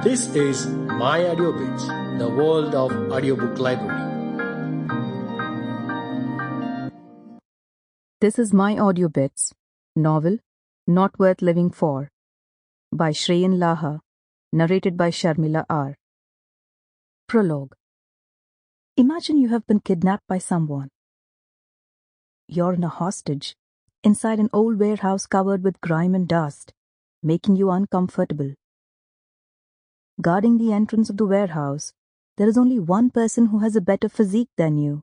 This is myAudioBits, the world of audiobook library. This is myAudioBits, novel Not Worth Living For, by Shreyan Laha, narrated by Sharmila R. Prologue. Imagine you have been kidnapped by someone. You're in a hostage, inside an old warehouse covered with grime and dust, making you uncomfortable. Guarding the entrance of the warehouse, there is only one person who has a better physique than you.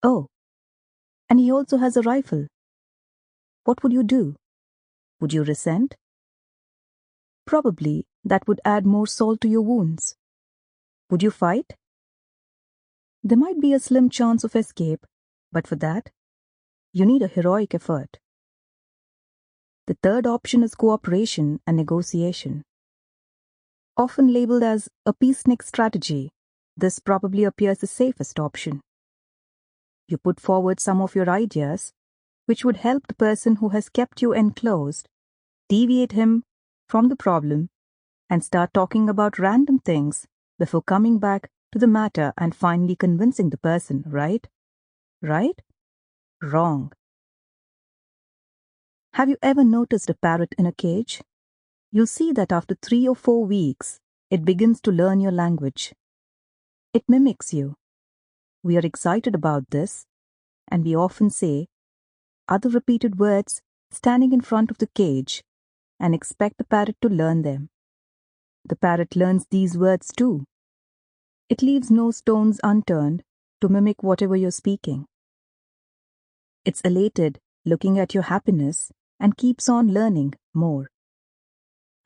Oh, and he also has a rifle. What would you do? Would you resent? Probably that would add more salt to your wounds. Would you fight? There might be a slim chance of escape, but for that, you need a heroic effort. The third option is cooperation and negotiation. Often labeled as a peacenik strategy, this probably appears the safest option. You put forward some of your ideas, which would help the person who has kept you enclosed, deviate him from the problem, and start talking about random things before coming back to the matter and finally convincing the person, right? Right? Wrong. Have you ever noticed a parrot in a cage? You'll see that after 3 or 4 weeks, it begins to learn your language. It mimics you. We are excited about this, and we often say other repeated words standing in front of the cage and expect the parrot to learn them. The parrot learns these words too. It leaves no stones unturned to mimic whatever you're speaking. It's elated looking at your happiness and keeps on learning more.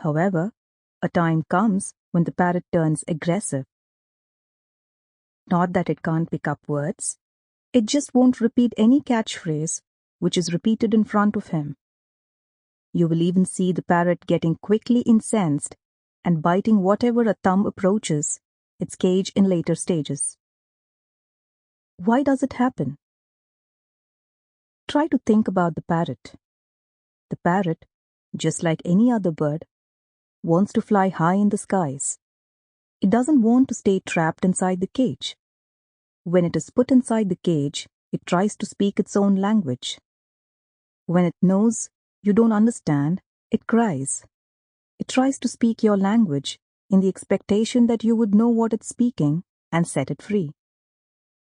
However, a time comes when the parrot turns aggressive. Not that it can't pick up words, it just won't repeat any catchphrase which is repeated in front of him. You will even see the parrot getting quickly incensed and biting whatever a thumb approaches its cage in later stages. Why does it happen? Try to think about the parrot. The parrot, just like any other bird, wants to fly high in the skies. It doesn't want to stay trapped inside the cage. When it is put inside the cage, it tries to speak its own language. When it knows you don't understand, it cries. It tries to speak your language in the expectation that you would know what it's speaking and set it free.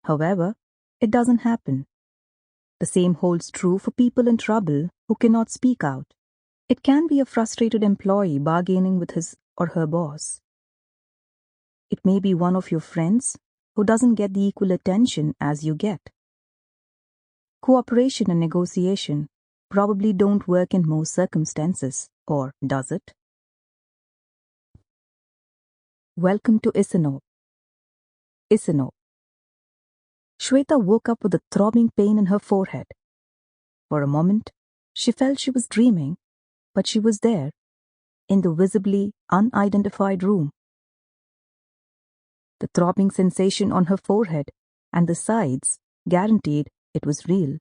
However, it doesn't happen. The same holds true for people in trouble who cannot speak out. It can be a frustrated employee bargaining with his or her boss. It may be one of your friends who doesn't get the equal attention as you get. Cooperation and negotiation probably don't work in most circumstances, or does it? Welcome to Ishino. Ishino. Shweta woke up with a throbbing pain in her forehead. For a moment, she felt she was dreaming, but she was there, in the visibly unidentified room. The throbbing sensation on her forehead and the sides guaranteed it was real.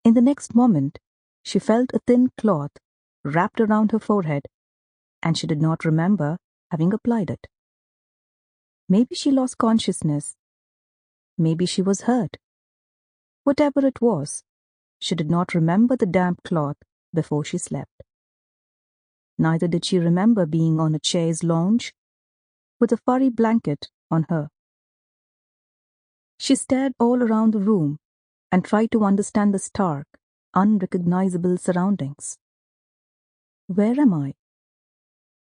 In the next moment, she felt a thin cloth wrapped around her forehead, and she did not remember having applied it. Maybe she lost consciousness. Maybe she was hurt. Whatever it was, she did not remember the damp cloth before she slept. Neither did she remember being on a chaise lounge with a furry blanket on her. She stared all around the room and tried to understand the stark, unrecognizable surroundings. Where am I?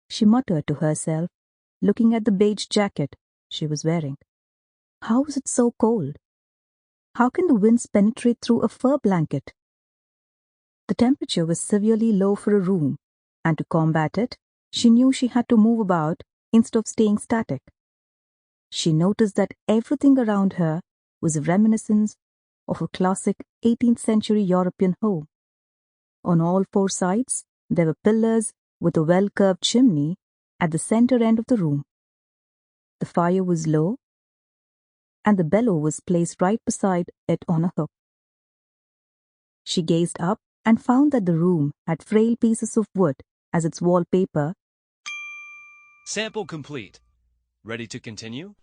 She muttered to herself, looking at the beige jacket she was wearing. How is it so cold? How can the winds penetrate through a fur blanket? The temperature was severely low for a room, and to combat it, she knew she had to move about instead of staying static. She noticed that everything around her was a reminiscence of a classic 18th century European home. On all 4 sides, there were pillars with a well-curved chimney at the center end of the room. The fire was low, and the bellow was placed right beside it on a hook. She gazed up and found that the room had frail pieces of wood as its wallpaper Sample complete. Ready to continue?